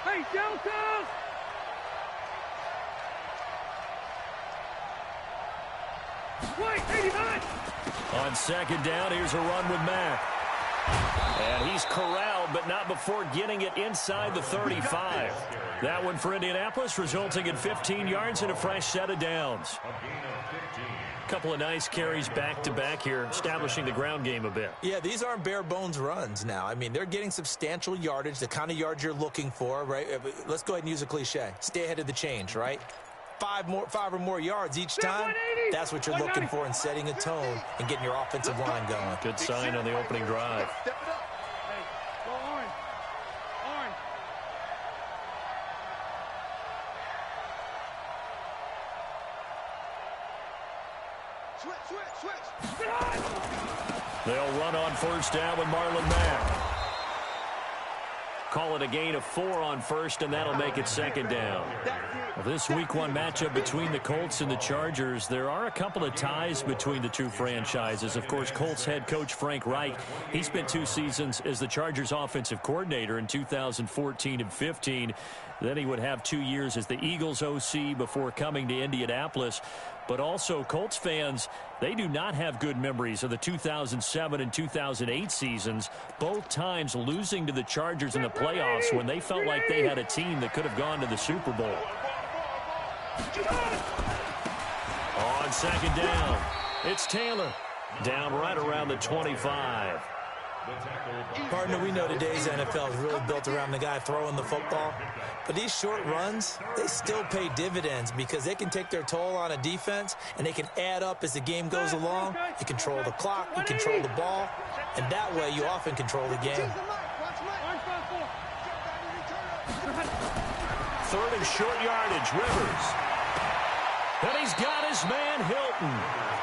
Hey, Delta! Wait, 89! On second down, here's a run with Mack. And he's corralled, but not before getting it inside the 35. That one for Indianapolis, resulting in 15 yards and a fresh set of downs. A couple of nice carries back-to-back here, establishing the ground game a bit. Yeah, these aren't bare-bones runs now. I mean, they're getting substantial yardage, the kind of yards you're looking for, right? Let's go ahead and use a cliche. Stay ahead of the change, right? Five or more yards each time, that's what you're looking for in setting a tone and getting your offensive line going. Good sign on the opening drive. Hey, go orange. Orange. Switch. They'll run on first down with Marlon Mack. Call it a gain of 4 on first, and that'll make it second down. This Week 1 matchup between the Colts and the Chargers, there are a couple of ties between the two franchises. Of course, Colts head coach Frank Reich, he spent 2 seasons as the Chargers offensive coordinator in 2014 and 15. Then he would have 2 years as the Eagles OC before coming to Indianapolis. But also, Colts fans, they do not have good memories of the 2007 and 2008 seasons, both times losing to the Chargers in the playoffs when they felt like they had a team that could have gone to the Super Bowl. On second down, it's Taylor, down right around the 25. Partner, we know today's NFL is really built around the guy throwing the football. But these short runs, they still pay dividends because they can take their toll on a defense and they can add up as the game goes along. You control the clock, you control the ball, and that way you often control the game. Third and short yardage, Rivers. And he's got his man Hilton.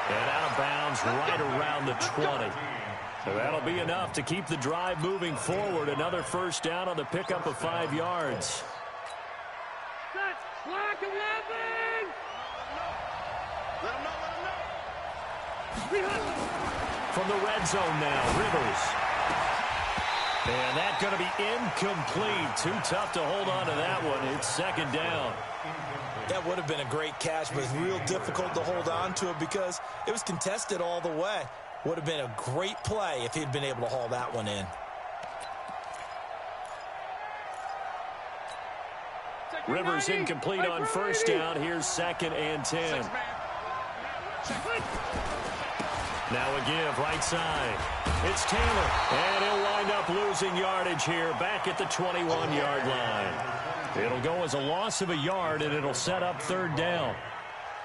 And out of bounds right around the 20. So that'll be enough to keep the drive moving forward. Another first down on the pickup of 5 yards. Block 11! From the red zone now, Rivers. And that's going to be incomplete. Too tough to hold on to that one. It's second down. That would have been a great catch, but it's real difficult to hold on to it because it was contested all the way. Would have been a great play if he'd been able to haul that one in. Rivers incomplete on first down. Here's second and 10. Now a give, right side. It's Taylor. And he'll wind up losing yardage here back at the 21-yard line. It'll go as a loss of a yard, and it'll set up third down.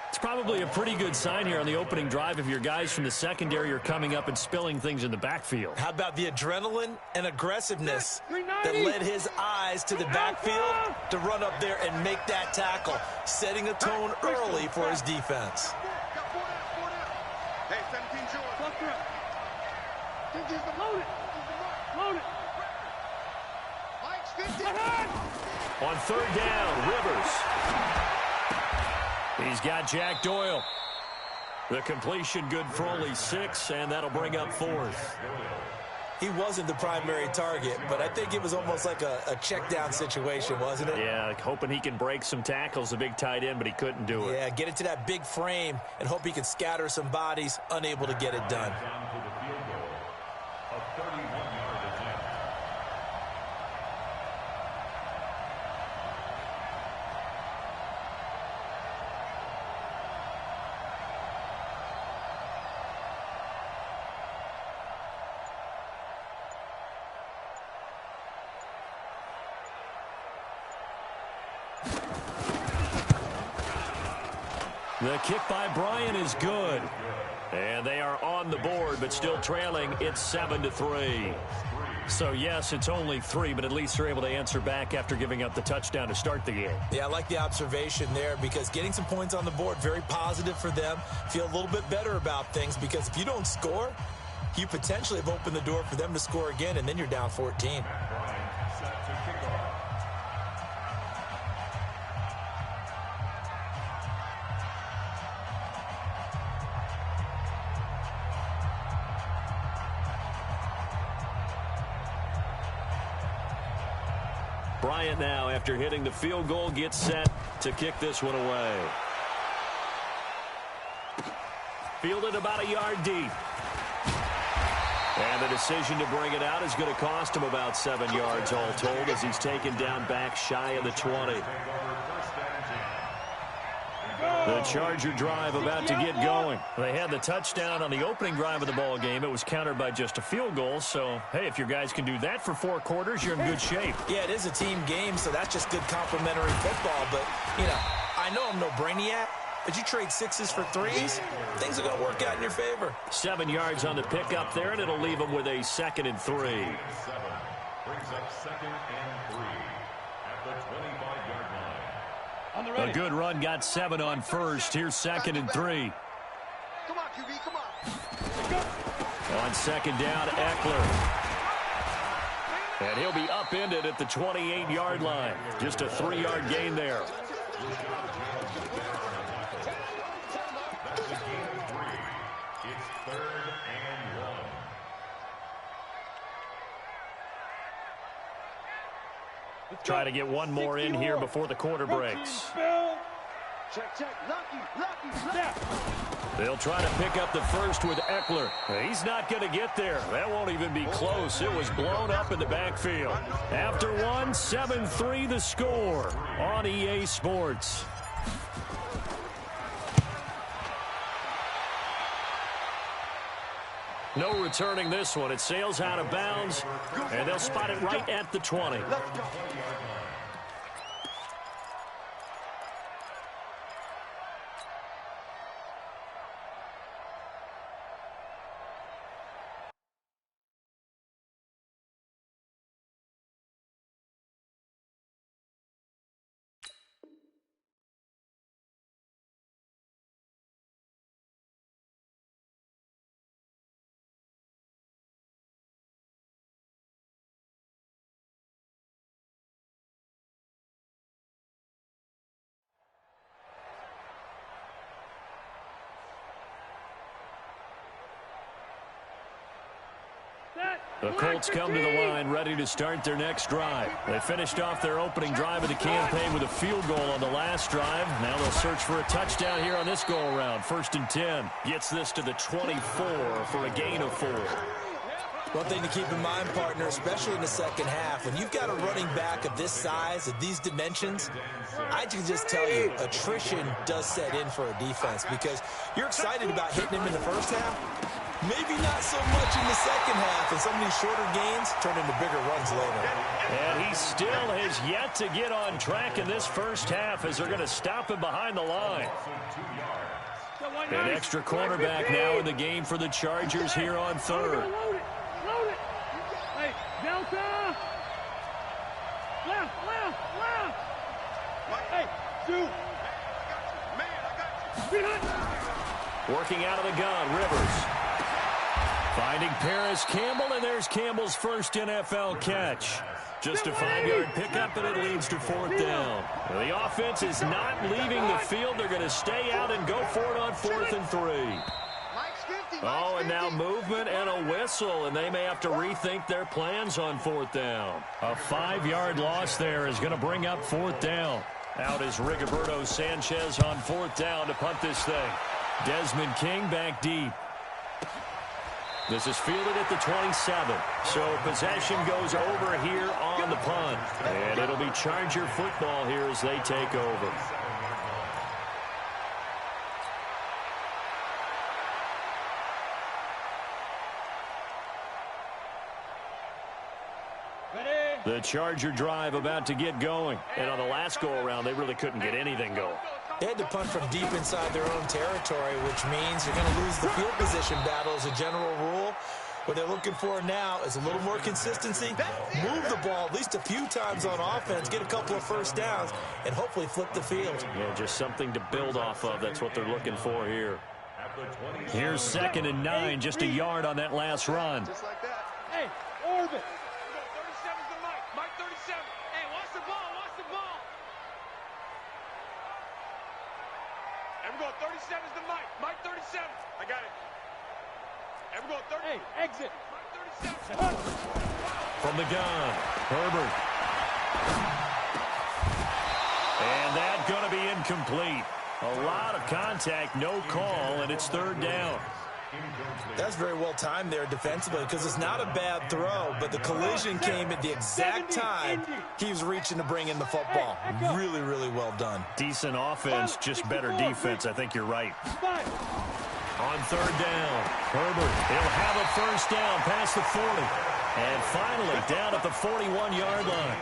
It's probably a pretty good sign here on the opening drive if your guys from the secondary are coming up and spilling things in the backfield. How about the adrenaline and aggressiveness that led his eyes to the backfield to run up there and make that tackle, setting a tone early for his defense. Hey, 17 George. Load it. Mike's 50. On third down, Rivers. He's got Jack Doyle. The completion good for only 6, and that'll bring up fourth. He wasn't the primary target, but I think it was almost like a check down situation, wasn't it? Yeah, hoping he can break some tackles, a big tight end, but he couldn't do it. Yeah, get it to that big frame and hope he can scatter some bodies, unable to get it done. The kick by Bryant is good. And they are on the board, but still trailing. It's 7-3. So, yes, it's only 3, but at least they're able to answer back after giving up the touchdown to start the game. Yeah, I like the observation there because getting some points on the board, very positive for them. Feel a little bit better about things because if you don't score, you potentially have opened the door for them to score again, and then you're down 14. Bryant now, after hitting the field goal, gets set to kick this one away. Fielded about a yard deep. And the decision to bring it out is going to cost him about 7 yards all told as he's taken down back shy of the 20. The Charger drive about to get going. They had the touchdown on the opening drive of the ball game. It was countered by just a field goal. So, hey, if your guys can do that for 4 quarters, you're in good shape. Yeah, it is a team game, so that's just good complimentary football. But, you know, I know I'm no brainiac, but you trade 6s for 3s, things are going to work out in your favor. 7 yards on the pickup there, and it'll leave them with a 2nd and 3. Brings up 2nd and 3 at the 25-yard line. A good run got 7 on first. Here's 2nd and 3. Come on, QB, come on. On 2nd down, Eckler. And he'll be upended at the 28-yard line. Just a 3-yard gain there. Try to get one more in here before the quarter breaks. Check, check. Lucky. They'll try to pick up the first with Eckler. He's not going to get there. That won't even be close. It was blown up in the backfield. After one, 7-3 the score on EA Sports. No returning this one. It sails out of bounds, and they'll spot it right at the 20. The Colts come to the line ready to start their next drive. They finished off their opening drive of the campaign with a field goal on the last drive. Now they'll search for a touchdown here on this go-around. 1st and 10. Gets this to the 24 for a gain of 4. One thing to keep in mind, partner, especially in the second half, when you've got a running back of this size, of these dimensions, I can just tell you, attrition does set in for a defense because you're excited about hitting him in the first half. Maybe not so much in the second half, and some of these shorter gains turn into bigger runs later. And he still has yet to get on track in this first half as they're going to stop him behind the line. An extra cornerback now in the game for the Chargers here on 3rd. Load it. Hey, Delta. Left. Hey, 2. Man, I got you. Working out of the gun, Rivers. Finding Paris Campbell, and there's Campbell's first NFL catch. Just a 5-yard pickup, and it leads to 4th down. The offense is not leaving the field. They're going to stay out and go for it on 4th and 3. Oh, and now movement and a whistle, and they may have to rethink their plans on 4th down. A 5-yard loss there is going to bring up 4th down. Out is Rigoberto Sanchez on 4th down to punt this thing. Desmond King back deep. This is fielded at the 27. So possession goes over here on the punt. And it'll be Charger football here as they take over. The Charger drive about to get going. And on the last go-around, they really couldn't get anything going. They had to punt from deep inside their own territory, which means you're going to lose the field position battle as a general rule. What they're looking for now is a little more consistency, move the ball at least a few times on offense, get a couple of first downs, and hopefully flip the field. Yeah, just something to build off of. That's what they're looking for here. Here's 2nd and 9, just a yard on that last run. Just like that. Hey, orbit. 37's the Mike. Mike 37. Hey, watch the ball. Everyone, 37's the Mike. Mike 37. I got it. Everyone, 30. Hey, exit. Mike 37. From the gun, Herbert. And that's going to be incomplete. A lot of contact, no call, and it's third down. That's very well timed there defensively because it's not a bad throw, but the collision came at the exact time he was reaching to bring in the football. Really, really well done. Decent offense, just better defense. I think you're right. On third down, Herbert, he'll have a first down past the 40. And finally, down at the 41-yard line.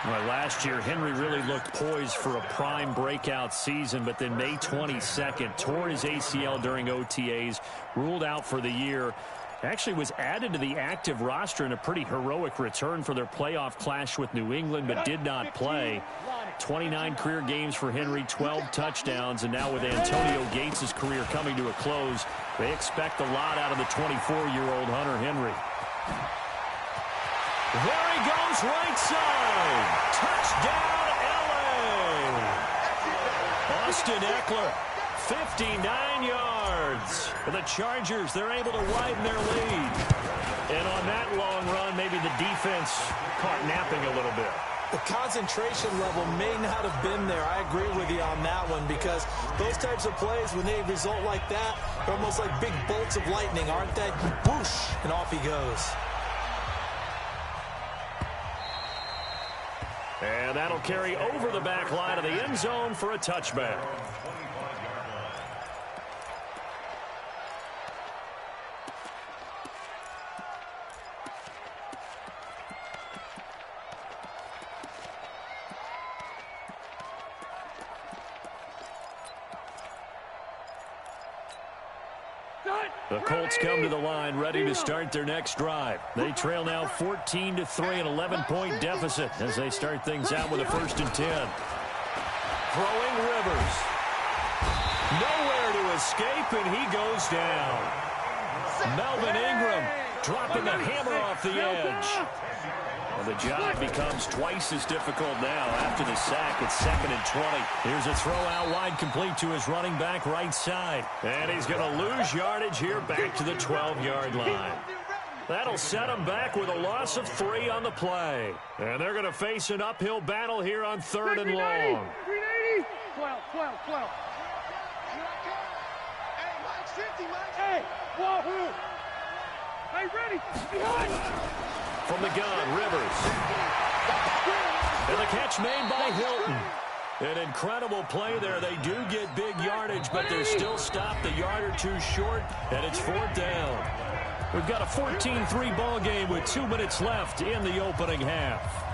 Well, last year, Henry really looked poised for a prime breakout season, but then May 22nd, tore his ACL during OTAs, ruled out for the year. Actually was added to the active roster in a pretty heroic return for their playoff clash with New England, but did not play. 29 career games for Henry, 12 touchdowns, and now with Antonio Gates' career coming to a close, they expect a lot out of the 24-year-old Hunter Henry. There he goes, right side. Touchdown, L.A. Austin Eckler, 59 yards. For the Chargers, they're able to widen their lead. And on that long run, maybe the defense caught napping a little bit. The concentration level may not have been there. I agree with you on that one because those types of plays, when they result like that, they're almost like big bolts of lightning, aren't they? Whoosh, and off he goes. And that'll carry over the back line of the end zone for a touchback. The Colts come to the line ready to start their next drive. They trail now 14-3, an 11-point deficit as they start things out with a 1st and 10. Throwing Rivers. Nowhere to escape, and he goes down. Melvin Ingram dropping the hammer off the edge. And the job becomes twice as difficult now after the sack. It's 2nd and 20. Here's a throw out wide complete to his running back right side. And he's going to lose yardage here back to the 12-yard line. That'll set him back with a loss of 3 on the play. And they're going to face an uphill battle here on 3rd and long. 12. Hey, Mike's 50, Mike. Hey, whoa. Hey, ready. Behind. From the gun, Rivers. And the catch made by Hilton. An incredible play there. They do get big yardage, but they're still stopped a yard or two short, and it's 4th down. We've got a 14-3 ball game with 2 minutes left in the opening half.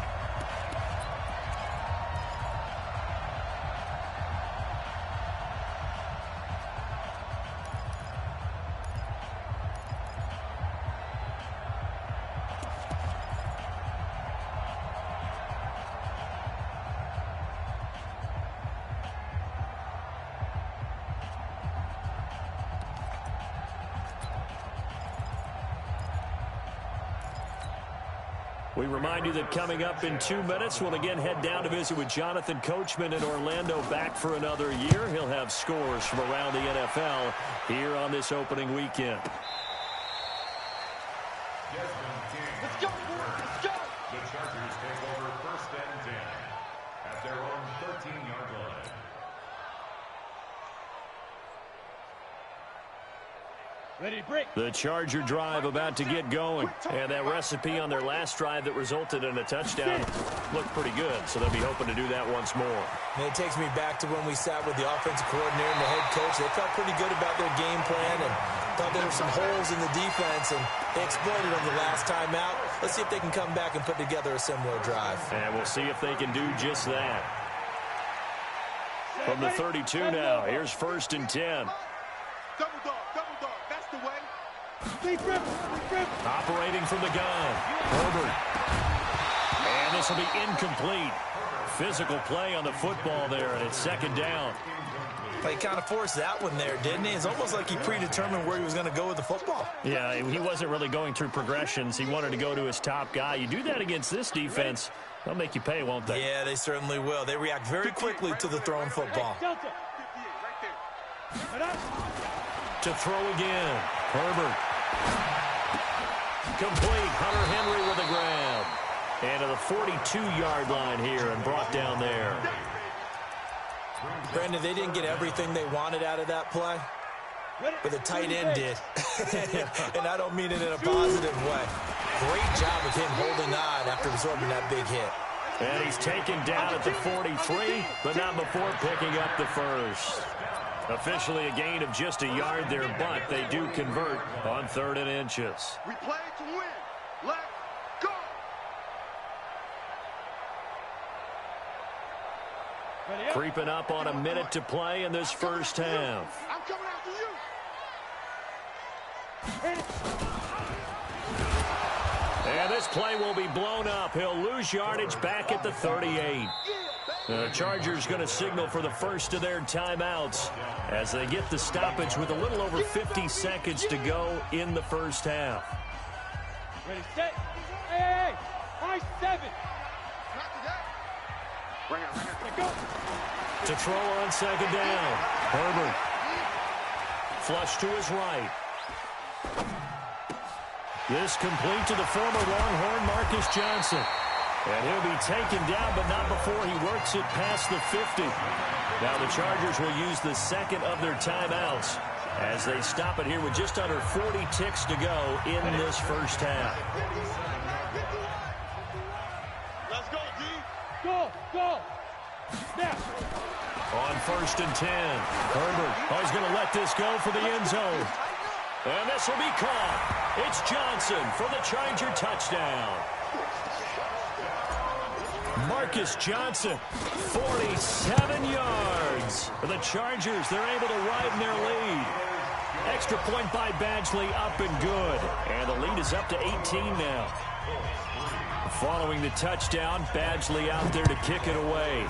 We remind you that coming up in 2 minutes, we'll again head down to visit with Jonathan Coachman in Orlando, back for another year. He'll have scores from around the NFL here on this opening weekend. Let's go. The Chargers take over 1st and 10 at their own 13-yard line. Ready to break. The Charger drive about to get going. And that recipe on their last drive that resulted in a touchdown looked pretty good. So they'll be hoping to do that once more. And it takes me back to when we sat with the offensive coordinator and the head coach. They felt pretty good about their game plan and thought there were some holes in the defense, and they exploited them the last time out. Let's see if they can come back and put together a similar drive. And we'll see if they can do just that. From the 32 now, here's 1st and 10. Double dog. That's the way. Operating from the gun, Herbert. And this will be incomplete. Physical play on the football there, and it's 2nd down. He kind of forced that one there, didn't he? It's almost like he predetermined where he was going to go with the football. Yeah, he wasn't really going through progressions. He wanted to go to his top guy. You do that against this defense, they'll make you pay, won't they? Yeah, they certainly will. They react very quickly to the thrown football. To throw again, Herbert. Complete. Hunter Henry with a grab. And to the 42-yard line here and brought down there. Brandon, they didn't get everything they wanted out of that play, but the tight end did. And I don't mean it in a positive way. Great job of him holding on after absorbing that big hit. And he's taken down at the 43, but not before picking up the first. Officially a gain of just a yard there, but they do convert on 3rd and inches. We play to win. Let's go. Creeping up on a minute to play in this first half. I'm coming after you. And this play will be blown up. He'll lose yardage back at the 38. The Chargers going to signal for the first of their timeouts as they get the stoppage with a little over 50 seconds to go in the first half. Ready, set. Hey, high 7. Bring it, go. To throw on 2nd down. Herbert. Flush to his right. This complete to the former Longhorn Marcus Johnson. And he'll be taken down, but not before he works it past the 50. Now the Chargers will use the second of their timeouts as they stop it here with just under 40 ticks to go in this first half. Let's go, D. Go, go. Snap. On 1st and 10, Herbert is going to let this go for the end zone. And this will be caught. It's Johnson for the Charger touchdown. Marcus Johnson, 47 yards. For the Chargers, they're able to widen their lead. Extra point by Badgley, up and good. And the lead is up to 18 now. Following the touchdown, Badgley out there to kick it away.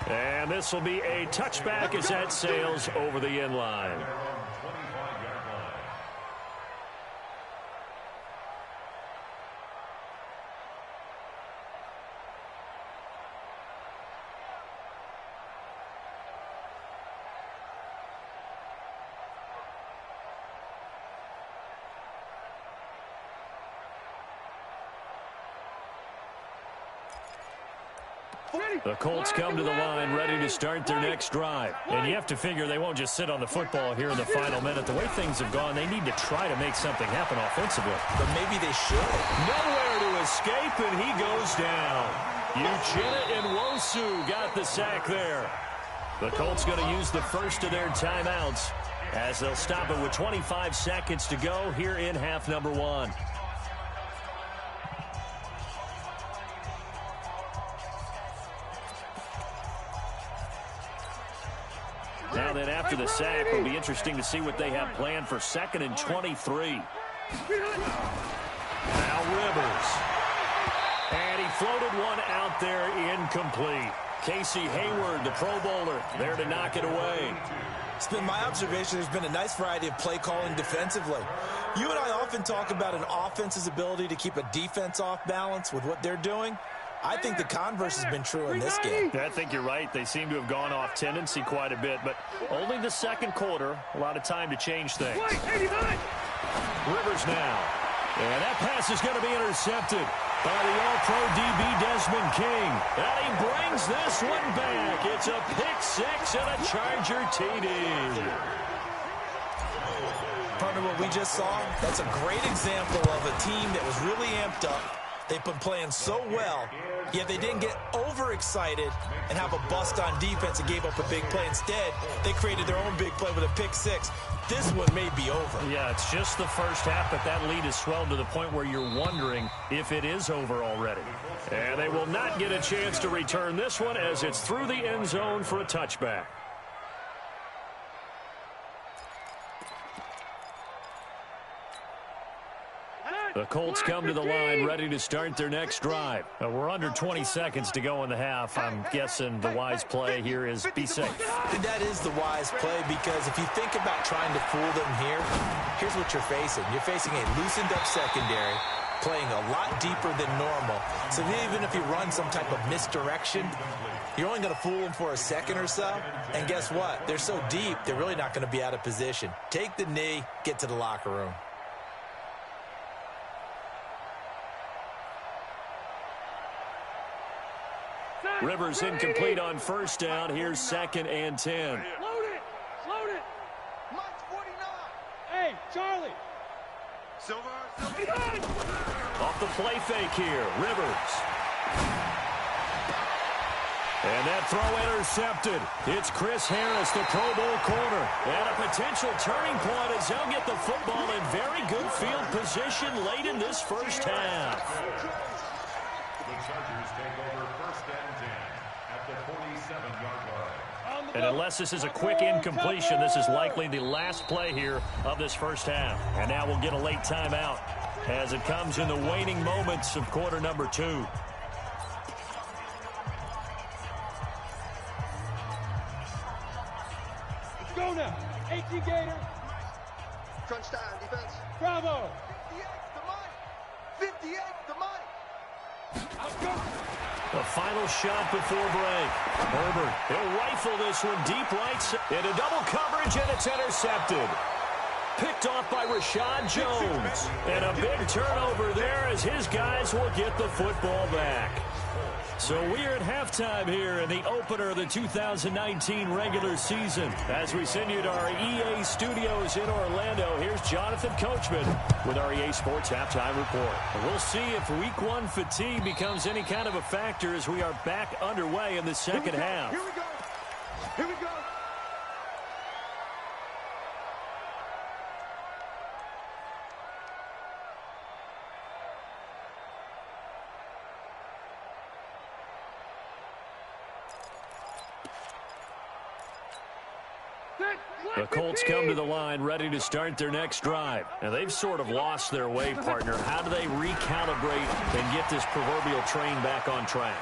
And this will be a touchback as that sails over the end line. The Colts come to the line ready to start their next drive. And you have to figure they won't just sit on the football here in the final minute. The way things have gone, they need to try to make something happen offensively. But maybe they should. Nowhere to escape, and he goes down. Uchenna Nwosu got the sack there. The Colts going to use the first of their timeouts as they'll stop it with 25 seconds to go here in half number 1. Now then, after the sack, it'll be interesting to see what they have planned for 2nd and 23. Now Rivers. And he floated one out there incomplete. Casey Hayward, the Pro Bowler, there to knock it away. It's been my observation there's been a nice variety of play calling defensively. You and I often talk about an offense's ability to keep a defense off balance with what they're doing. I think the converse has been true in this game. I think you're right. They seem to have gone off tendency quite a bit, but only the second quarter. A lot of time to change things. Rivers now. And that pass is going to be intercepted by the All-Pro DB Desmond King. And he brings this one back. It's a pick-6 and a Charger TD. Partner, what we just saw, that's a great example of a team that was really amped up. They've been playing so well, yet they didn't get overexcited and have a bust on defense and gave up a big play. Instead, they created their own big play with a pick-6. This one may be over. Yeah, it's just the first half, but that lead has swelled to the point where you're wondering if it is over already. And they will not get a chance to return this one as it's through the end zone for a touchback. The Colts come to the line ready to start their next drive. We're under 20 seconds to go in the half. I'm guessing the wise play here is be safe. That is the wise play, because if you think about trying to fool them here, here's what you're facing. You're facing a loosened up secondary, playing a lot deeper than normal. So even if you run some type of misdirection, you're only going to fool them for a second or so. And guess what? They're so deep, they're really not going to be out of position. Take the knee, get to the locker room. Rivers incomplete on first down. Here's 2nd and 10. Load it. Load it. Mike's 49. Hey, Charlie. Silver. Off the play fake here. Rivers. And that throw intercepted. It's Chris Harris, the Pro Bowl corner. And a potential turning point as they'll get the football in very good field position late in this first half. The Chargers take over 1st and 10 at the 47-yard line. And unless this is a quick incompletion, this is likely the last play here of this first half. And now we'll get a late timeout as it comes in the waning moments of quarter number 2. Go now. 18 Gator. Crunch time, defense. Bravo. 58 the mic. 58 the mic. Let's go. The final shot before break. Herbert, he'll rifle this one deep right. Into double coverage, and it's intercepted. Picked off by Rashad Jones. And a big turnover there as his guys will get the football back. So we're at halftime here in the opener of the 2019 regular season. As we send you to our EA studios in Orlando, here's Jonathan Coachman with our EA Sports Halftime Report. And we'll see if Week 1 fatigue becomes any kind of a factor as we are back underway in the second half. Here we go. Here we go. The Colts come to the line ready to start their next drive. And they've sort of lost their way, partner. How do they recalibrate and get this proverbial train back on track?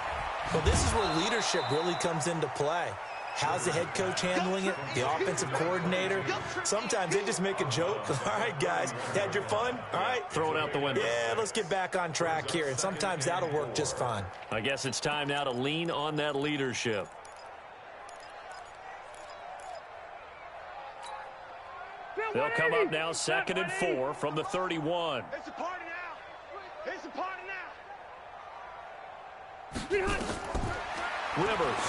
Well, this is where leadership really comes into play. How's the head coach handling it? The offensive coordinator? Sometimes they just make a joke. All right, guys, had your fun? All right. Throw it out the window. Yeah, let's get back on track here. And sometimes that'll work just fine. I guess it's time now to lean on that leadership. They'll come up now 2nd and 4 from the 31. It's a party now. It's a party now. Rivers.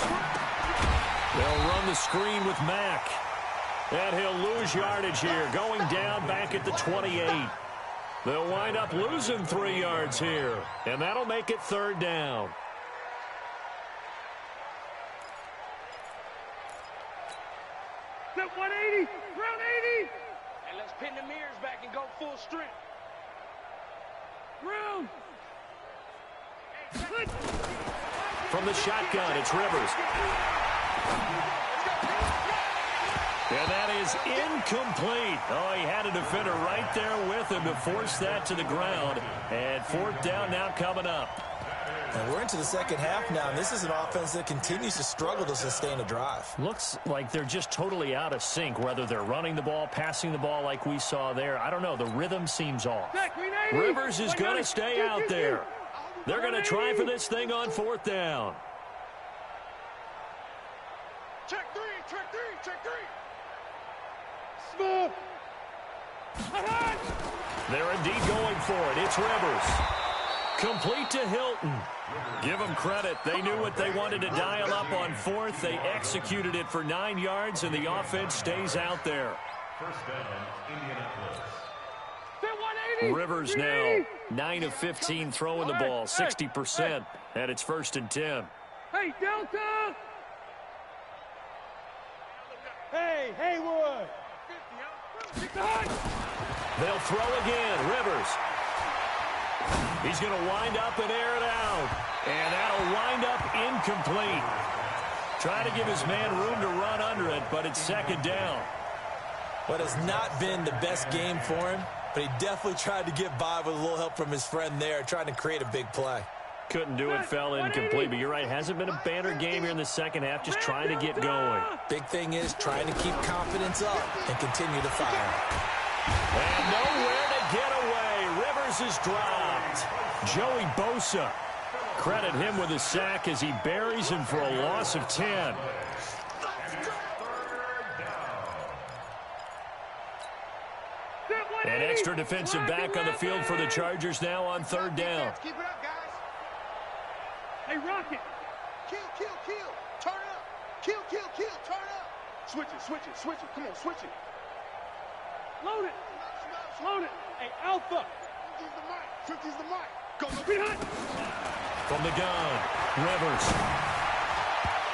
They'll run the screen with Mack. And he'll lose yardage here, going down back at the 28. They'll wind up losing 3 yards here, and that'll make it 3rd down. Step 180. Round 80. And let's pin the mirrors back and go full strength. Round. From the shotgun, it's Rivers. And that is incomplete. Oh, he had a defender right there with him to force that to the ground. And 4th down now coming up. And we're into the second half now, and this is an offense that continues to struggle to sustain a drive. Looks like they're just totally out of sync, whether they're running the ball, passing the ball like we saw there. I don't know. The rhythm seems off. Rivers is going to stay out there. They're going to try for this thing on 4th down. Check 3, check 3, check 3. Smooth. They're indeed going for it. It's Rivers. Complete to Hilton. Give them credit. They knew what they wanted to dial up on 4th. They executed it for 9 yards, and the offense stays out there. 1st down, Indianapolis. Rivers now 9 of 15 throwing the ball, 60%, and it's 1st and 10. Hey, Delta! Hey, Haywood! They'll throw again. Rivers. He's going to wind up and air it out. And that'll wind up incomplete. Trying to give his man room to run under it, but it's 2nd down. What has not been the best game for him, but he definitely tried to get by with a little help from his friend there, trying to create a big play. Couldn't do it, fell incomplete, but you're right. Hasn't been a banner game here in the second half, just trying to get going. Big thing is trying to keep confidence up and continue to fire. And nowhere to get away. Rivers is dropped. Joey Bosa. Credit him with a sack as he buries him for a loss of 10. An extra defensive back on the field for the Chargers now on 3rd down. Keep it up, guys. Hey, Rocket. Kill, kill, kill. Turn it up. Kill, kill, kill. Turn it up. Switch it, switch it, switch it. Come on, switch it. Load it. Load it. Hey, Alpha. 50's the mic. 50's the mic. Go behind. From the gun, Rivers.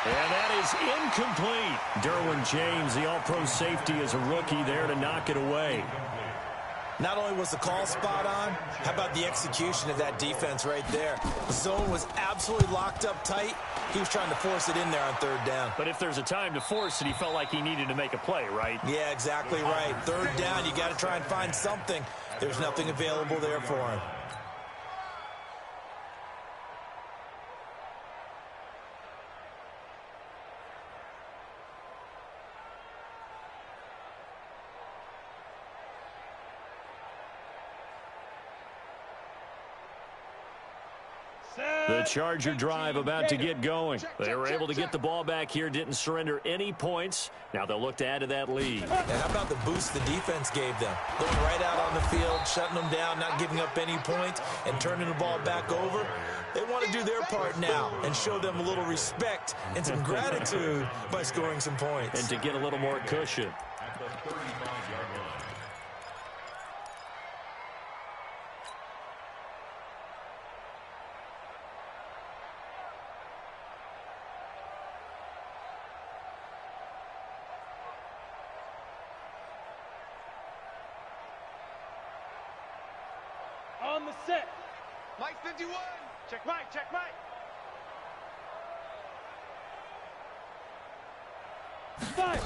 And that is incomplete. Derwin James, the all-pro safety, is a rookie there to knock it away. Not only was the call spot on, how about the execution of that defense right there? The zone was absolutely locked up tight. He was trying to force it in there on third down. But if there's a time to force it, he felt like he needed to make a play, right? Yeah, exactly right. Third down, you got to try and find something. There's nothing available there for him. The Charger drive about to get going. They were able to get the ball back here, didn't surrender any points. Now they'll look to add to that lead. And how about the boost the defense gave them? Going right out on the field, shutting them down, not giving up any points, and turning the ball back over. They want to do their part now and show them a little respect and some gratitude by scoring some points. And to get a little more cushion. At the 35-yard line. On the set. Mike 51. Check Mike, check Mike. Five.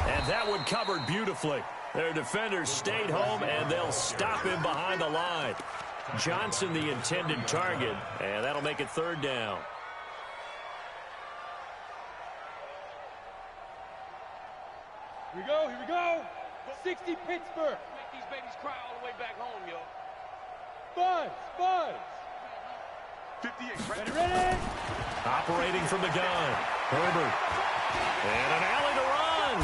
And that one covered beautifully. Their defenders stayed home, and they'll stop him behind the line. Johnson, the intended target, and that'll make it third down. Here we go, here we go. 60 Pittsburgh. Make these babies cry all the way back home, yo. Buzz, Buzz. 58. Ready, ready. Operating from the gun, Herbert. And an alley to run.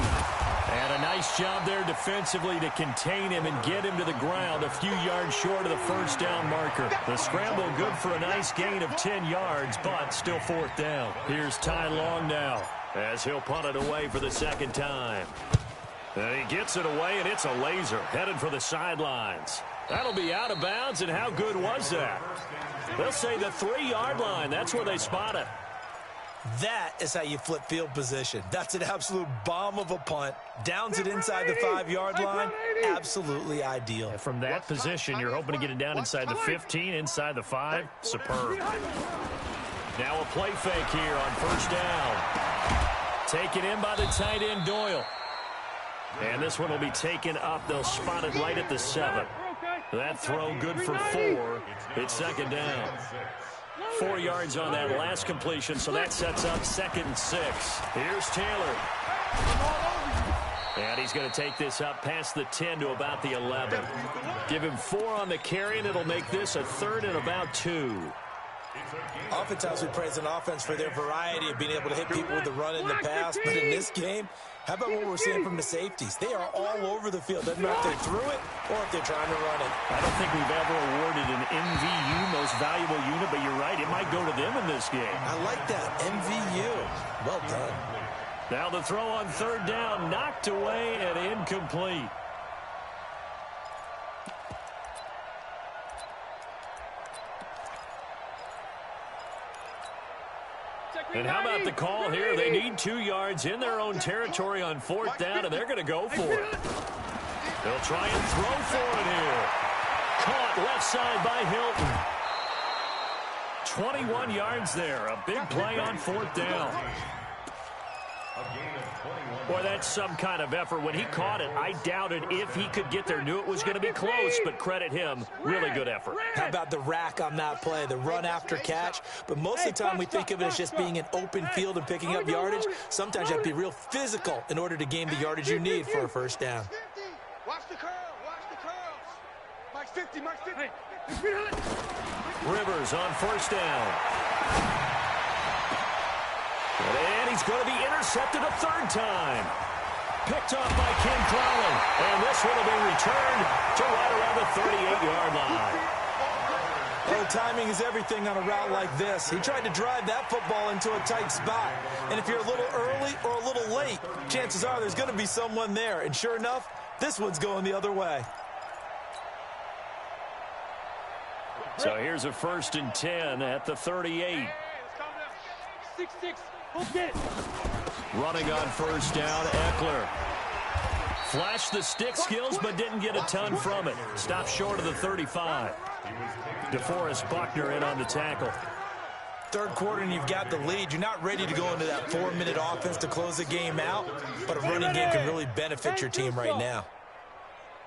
And a nice job there defensively to contain him and get him to the ground a few yards short of the first down marker. The scramble good for a nice gain of 10 yards, but still fourth down. Here's Ty Long now as he'll punt it away for the second time. And he gets it away, and it's a laser headed for the sidelines. That'll be out of bounds, and how good was that? They'll say the 3-yard line. That's where they spot it. That is how you flip field position. That's an absolute bomb of a punt. Downs it inside the 5-yard line. Absolutely ideal. And from that position, you're hoping to get it down inside the 15, inside the 5. Superb. Now a play fake here on first down. Taken in by the tight end, Doyle. And this one will be taken up. They'll spot it right at the 7. That throw good for 4. It's second down. 4 yards on that last completion, so that sets up 2nd and 6. Here's Taylor. And he's going to take this up past the 10 to about the 11. Give him 4 on the carry, and it'll make this a 3rd and about 2. Oftentimes we praise an offense for their variety of being able to hit people with the run and the pass, but in this game, how about what we're seeing from the safeties? They are all over the field. Doesn't matter if they threw it or if they're trying to run it. I don't think we've ever awarded an MVU, most valuable unit, but you're right, it might go to them in this game. I like that, MVU. Well done. Now the throw on third down, knocked away and incomplete. And how about the call here? They need 2 yards in their own territory on fourth down, and they're going to go for it. They'll try and throw for it here. Caught left side by Hilton. 21 yards there. A big play on fourth down. Boy, that's some kind of effort. When he caught it, I doubted if he could get there. Knew it was going to be close, but credit him. Really good effort. How about the rack on that play, the run after catch? But most of the time we think of it as just being an open field and picking up yardage. Sometimes you have to be real physical in order to gain the yardage you need for a first down. Watch the curl. Watch the curls. Mike's 50. Mike's 50. Rivers on first down. And he's going to be intercepted a third time. Picked off by Ken Crowley. And this one will be returned to right around the 38-yard line. Oh, know, timing is everything on a route like this. He tried to drive that football into a tight spot. And if you're a little early or a little late, chances are there's going to be someone there. And sure enough, this one's going the other way. So here's a 1st and 10 at the 38. 6-6. We'll get it. Running on 1st down, Eckler. Flashed the stick skills, but didn't get a ton from it. Stopped short of the 35. DeForest Buckner in on the tackle. Third quarter and you've got the lead. You're not ready to go into that 4-minute offense to close the game out, but a running game can really benefit your team right now.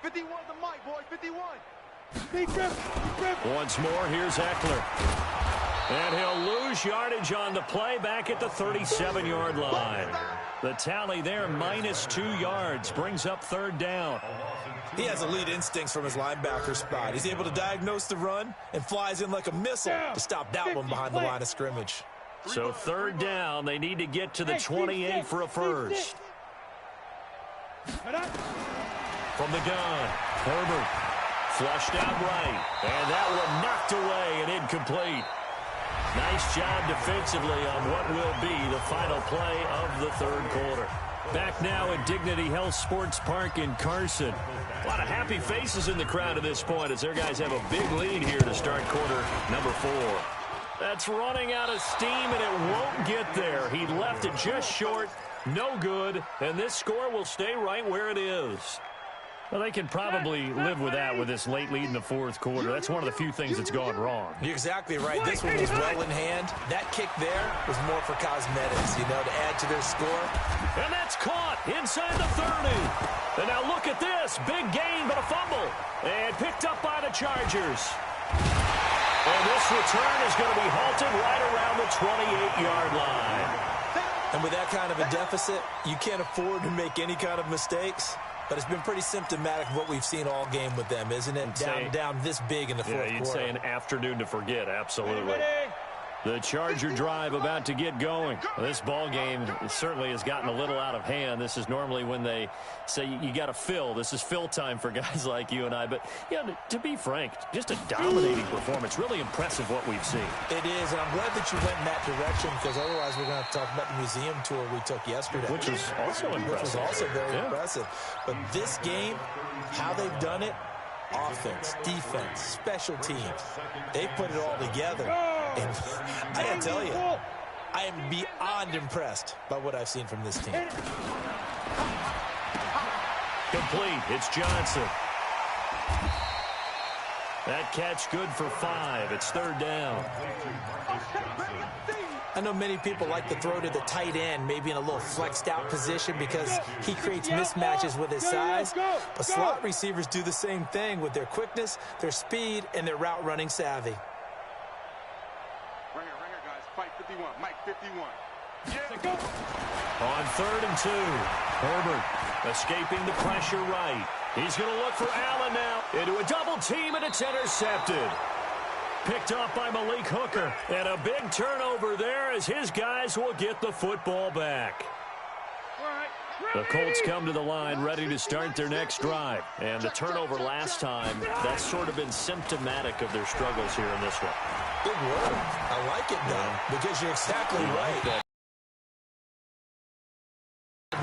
51 the mic, boys. 51. Once more, here's Eckler. And he'll lose yardage on the play back at the 37-yard line. The tally there, -2 yards, brings up 3rd down. He has elite instincts from his linebacker spot. He's able to diagnose the run and flies in like a missile to stop that one behind the line of scrimmage. So 3rd down, they need to get to the 28 for a first. From the gun, Herbert flushed out right, and that one knocked away and incomplete. Nice job defensively on what will be the final play of the 3rd quarter. Back now at Dignity Health Sports Park in Carson. A lot of happy faces in the crowd at this point as their guys have a big lead here to start quarter number 4. That's running out of steam, and it won't get there. He left it just short, no good, and this score will stay right where it is. Well, they can probably live with that with this late lead in the 4th quarter. That's one of the few things that's gone wrong. You're exactly right. This one was well in hand. That kick there was more for cosmetics, you know, to add to their score. And that's caught inside the 30. And now look at this. Big gain, but a fumble. And picked up by the Chargers. And this return is going to be halted right around the 28-yard line. And with that kind of a deficit, you can't afford to make any kind of mistakes. But it's been pretty symptomatic of what we've seen all game with them, isn't it? Down this big in the 4th quarter. You'd say an afternoon to forget, absolutely. The Charger drive about to get going. This ball game certainly has gotten a little out of hand. This is normally when they say you got to fill. This is fill time for guys like you and I. But, you know, to be frank, just a dominating performance. Really impressive what we've seen. It is, and I'm glad that you went in that direction because otherwise we're going to have to talk about the museum tour we took yesterday. Which was also impressive. Which was also very impressive. But this game, how they've done it, offense, defense, special teams, they put it all together. And I gotta tell you, I am beyond impressed by what I've seen from this team. Complete. It's Johnson. That catch good for 5. It's 3rd down. I know many people like to throw to the tight end, maybe in a little flexed out position because he creates mismatches with his size. But slot receivers do the same thing with their quickness, their speed, and their route running savvy. Ringer, guys. Fight 51. Mike 51. On 3rd and 2, Herbert escaping the pressure right. He's going to look for Allen now into a double team, and it's intercepted. Picked up by Malik Hooker. And a big turnover there as his guys will get the football back. The Colts come to the line ready to start their next drive. And the turnover last time, that's sort of been symptomatic of their struggles here in this one. Good word. I like it, though, because you're exactly right.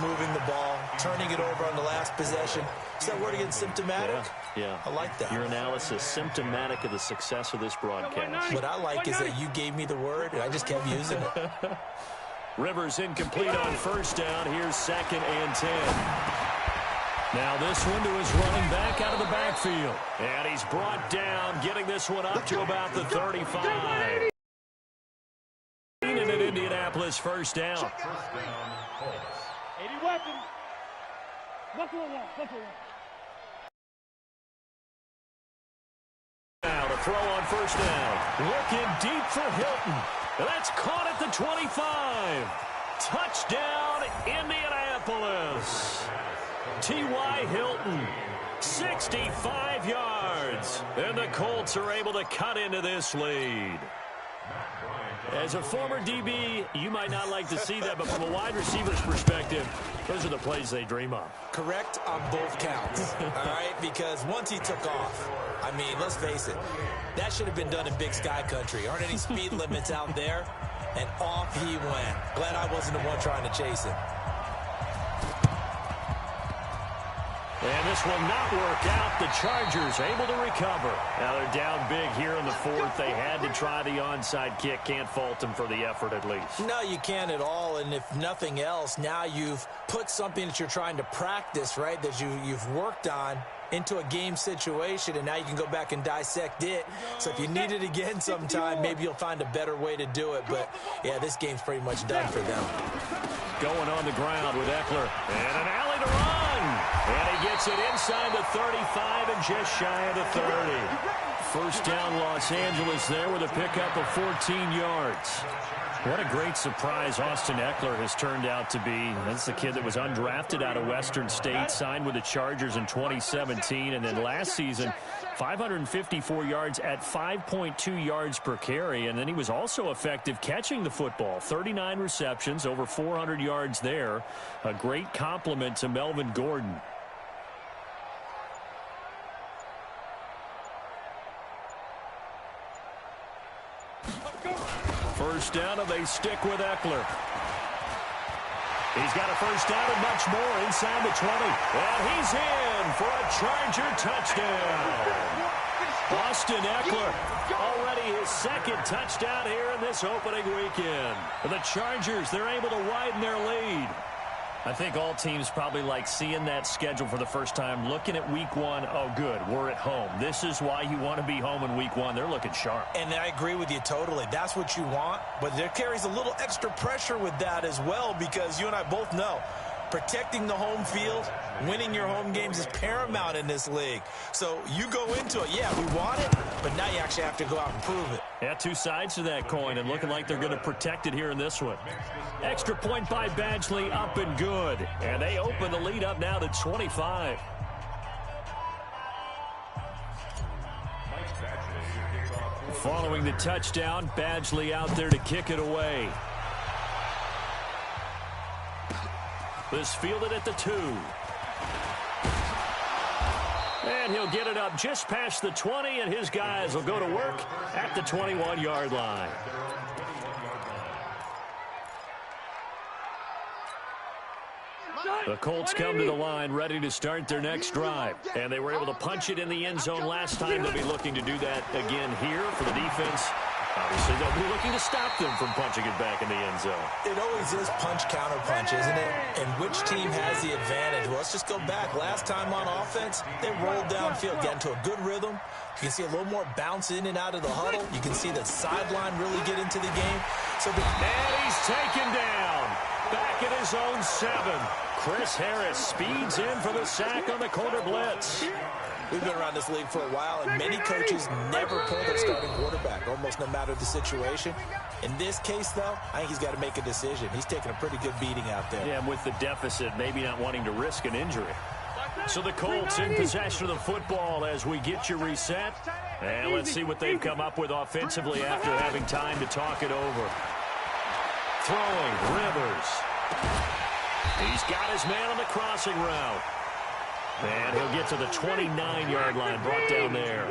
Moving the ball, turning it over on the last possession. Is that word again, symptomatic? Yeah. I like that. Your analysis, symptomatic of the success of this broadcast. What I like is that you gave me the word, and I just kept using it. Rivers incomplete on 1st down. Here's 2nd and 10. Now this one to his running back out of the backfield. And he's brought down, getting this one up to about the 35. In Indianapolis, 1st down. 80 weapons. Buffalo one. Now to throw on 1st down. Looking deep for Hilton. And that's caught at the 25. Touchdown, Indianapolis. T.Y. Hilton, 65 yards. And the Colts are able to cut into this lead. As a former DB, you might not like to see that, but from a wide receiver's perspective, those are the plays they dream of. Correct on both counts, all right? Because once he took off, I mean, let's face it, that should have been done in Big Sky Country. Aren't any speed limits out there? And off he went. Glad I wasn't the one trying to chase him. And this will not work out. The Chargers able to recover. Now they're down big here in the fourth. They had to try the onside kick. Can't fault them for the effort at least. No, you can't at all. And if nothing else, now you've put something that you're trying to practice, right, that you've worked on into a game situation, and now you can go back and dissect it. So if you need it again sometime, maybe you'll find a better way to do it. But, yeah, this game's pretty much done for them. Going on the ground with Eckler. And an alley to run. And he gets it inside the 35 and just shy of the 30. First down Los Angeles there with a pickup of 14 yards. What a great surprise Austin Eckler has turned out to be. That's the kid that was undrafted out of Western State, signed with the Chargers in 2017, and then last season, 554 yards at 5.2 yards per carry, and then he was also effective catching the football. 39 receptions, over 400 yards there. A great compliment to Melvin Gordon. First down, and they stick with Eckler. He's got a first down and much more inside the 20. And he's in for a Charger touchdown. Austin Eckler, already his second touchdown here in this opening weekend. For the Chargers, they're able to widen their lead. I think all teams probably like seeing that schedule for the first time, looking at week one. Oh, good, we're at home. This is why you want to be home in week one. They're looking sharp. And I agree with you totally. That's what you want, but there carries a little extra pressure with that as well, because you and I both know protecting the home field, winning your home games is paramount in this league. So you go into it, yeah, we want it, but now you actually have to go out and prove it. Yeah, two sides to that coin, and looking like they're going to protect it here in this one. Extra point by Badgley, up and good. And they open the lead up now to 25. Following the touchdown, Badgley out there to kick it away. This fielded at the 2. And he'll get it up just past the 20, and his guys will go to work at the 21-yard line. The Colts come to the line ready to start their next drive. And they were able to punch it in the end zone last time. They'll be looking to do that again here for the defense. Obviously, they'll be looking to stop them from punching it back in the end zone. It always is punch-counter-punch, isn't it? And which team has the advantage? Well, let's just go back. Last time on offense, they rolled downfield, got into a good rhythm. You can see a little more bounce in and out of the huddle. You can see the sideline really get into the game. And he's taken down. Back at his own 7. Chris Harris speeds in for the sack on the corner blitz. We've been around this league for a while, and many coaches never pull their starting quarterback, almost no matter the situation. In this case, though, I think he's got to make a decision. He's taking a pretty good beating out there. Yeah, and with the deficit, maybe not wanting to risk an injury. So the Colts in possession of the football as we get you reset. And let's see what they've come up with offensively after having time to talk it over. Throwing, Rivers. He's got his man on the crossing route. And he'll get to the 29-yard line, brought down there.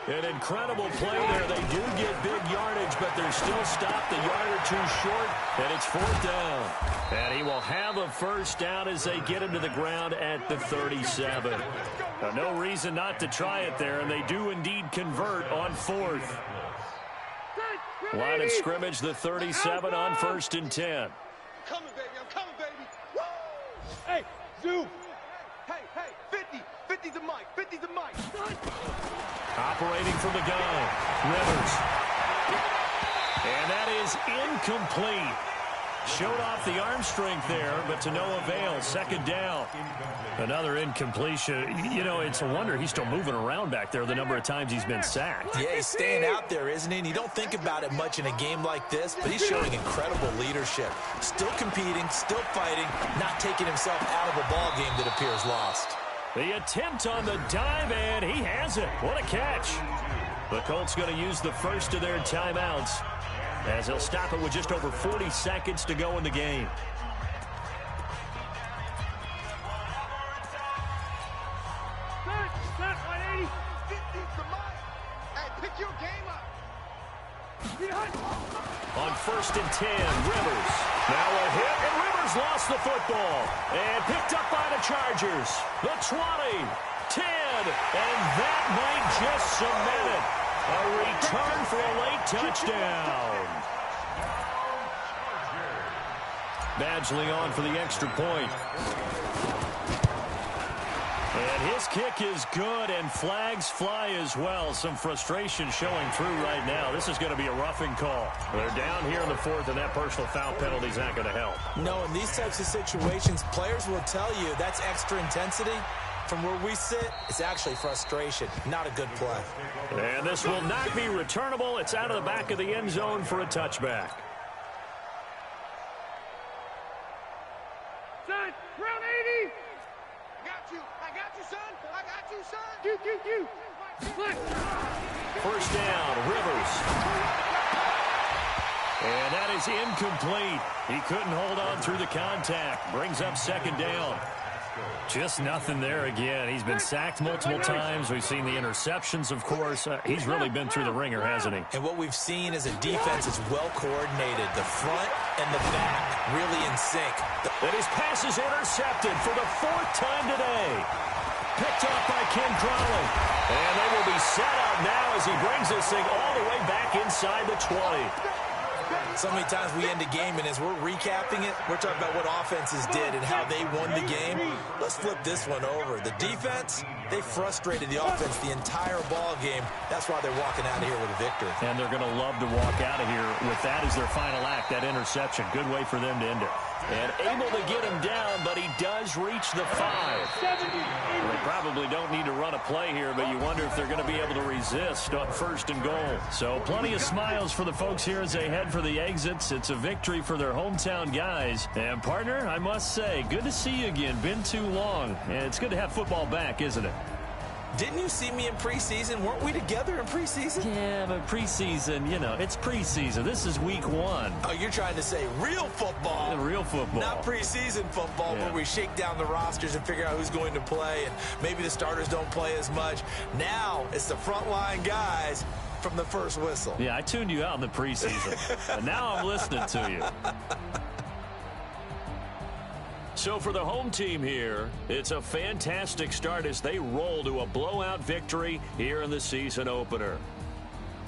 An incredible play there. They do get big yardage, but they're still stopped a yard or two short, and it's 4th down. And he will have a first down as they get him to the ground at the 37. Now, no reason not to try it there, and they do indeed convert on 4th. Line of scrimmage, the 37 on 1st and 10. I'm coming, baby. I'm coming, baby. Woo! Hey, Zoo. Hey, 50. 50's a mic. 50's a mic. Operating from the gun, Rivers. And that is incomplete. Showed off the arm strength there, but to no avail. 2nd down. Another incompletion. You know, it's a wonder he's still moving around back there the number of times he's been sacked. Yeah, he's staying out there, isn't he? And you don't think about it much in a game like this, but he's showing incredible leadership. Still competing, still fighting, not taking himself out of a ball game that appears lost. The attempt on the dive, and he has it. What a catch. The Colts going to use the first of their timeouts as they'll stop it with just over 40 seconds to go in the game. Set, 180. 50's the mark. Hey, pick your game up. On 1st and 10, Rivers. Now a hit, and Rivers lost the football. And picked up by the Chargers. The 20, 10, and that might just cement it. A return for a late touchdown. Badgley on for the extra point. And his kick is good, and flags fly as well. Some frustration showing through right now. This is going to be a roughing call. They're down here in the 4th, and that personal foul penalty is not going to help. No, in these types of situations, players will tell you that's extra intensity. From where we sit, it's actually frustration. Not a good play. And this will not be returnable. It's out of the back of the end zone for a touchback. Son, round 80. I got you, son. First down, Rivers. And that is incomplete. He couldn't hold on through the contact. Brings up 2nd down. Just nothing there again. He's been sacked multiple times. We've seen the interceptions, of course. He's really been through the ringer, hasn't he? And what we've seen is a defense is well coordinated. The front and the back really in sync. And his pass is intercepted for the 4th time today. Picked off by Ken Crowley. And they will be set up now as he brings this thing all the way back inside the 20. So many times we end a game, and as we're recapping it, we're talking about what offenses did and how they won the game. Let's flip this one over. The defense, they frustrated the offense the entire ball game. That's why they're walking out of here with a victory. And they're going to love to walk out of here with that as their final act, that interception. Good way for them to end it. And able to get him down, but he does reach the 5. Well, they probably don't need to run a play here, but you wonder if they're going to be able to resist on 1st and goal. So plenty of smiles for the folks here as they head for the exits. It's a victory for their hometown guys. And, partner, I must say, good to see you again. Been too long. And it's good to have football back, isn't it? Didn't you see me in preseason? Weren't we together in preseason? Yeah, but preseason, you know, it's preseason. This is week 1. Oh, you're trying to say real football. Real football. Not preseason football, yeah, where we shake down the rosters and figure out who's going to play, and maybe the starters don't play as much. Now it's the frontline guys from the first whistle. Yeah, I tuned you out in the preseason, but now I'm listening to you. So for the home team here, it's a fantastic start as they roll to a blowout victory here in the season opener.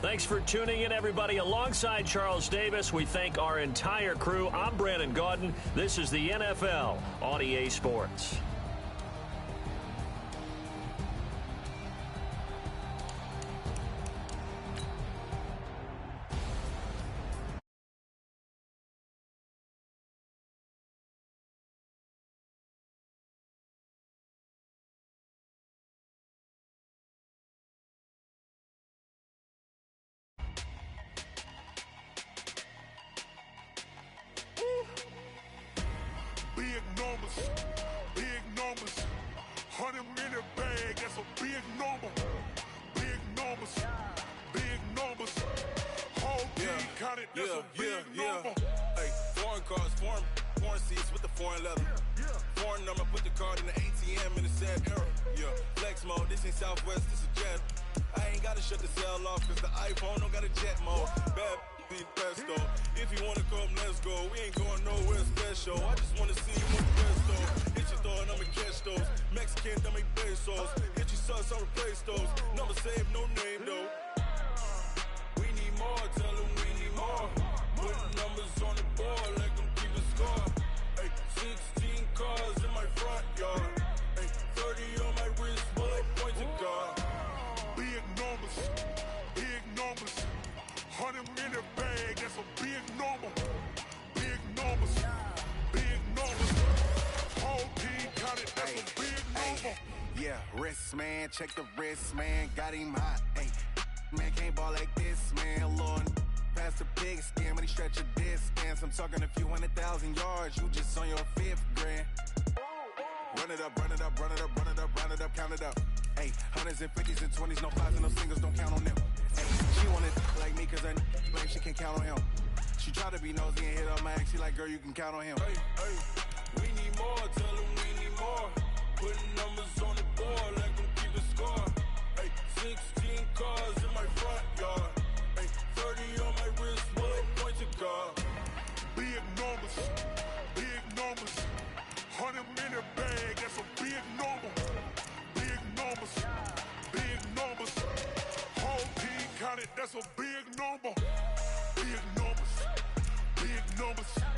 Thanks for tuning in, everybody. Alongside Charles Davis, we thank our entire crew. I'm Brandon Gaudin. This is the NFL on EA Sports. Big numbers, 100-minute bag, that's a big number. Big numbers, whole team counted, that's a big number. Hey, foreign cars, foreign seats with the foreign leather. Foreign number, put the card in the ATM in the sad era. Yeah, flex mode, this ain't Southwest, this is jet. I ain't gotta shut the cell off, cause the iPhone don't got a jet mode. Bad be pesto. If you wanna come, let's go. We ain't going nowhere special. I just wanna see you on the best though. Hit your throw and I'ma catch those. Mexican, I make pesos. Hit your sauce, I'll replace those. Number save, no name though. We need more, tell them we need more. Put numbers on the board, let them keep a score. Hey, 16 cars in my front yard. Hey, 30 on my wrist, bullet point to God. Big numbers, 100-minute bag, that's a big number. Big numbers, whole team counted, that's a big number. Yeah, wrist man, check the wrist man, got him hot. Hey, man can't ball like this, man. Lord, past the pig skin when he stretch a distance. I'm talking a few 100,000 yards, you just on your 5th grand. Run it up, run it up, run it up, run it up, run it up, count it up. Hey, hundreds and 50s and 20s, no 5s and no singles, don't count on them. Hey, She wanted like me cause that like she can't count on him. She try to be nosy and hit up my ex. She like, girl, you can count on him. Hey, hey, we need more. Tell them we need more. Putting numbers on the board, let them keep the score. Hey, 16 cars in my front yard. Hey, 30 on my wrist, bullet point to God. Big numbers, big numbers. 100-minute bag, that's a big number. Big numbers, big numbers. Whole team counted, that's a big number. Big numbers, big numbers.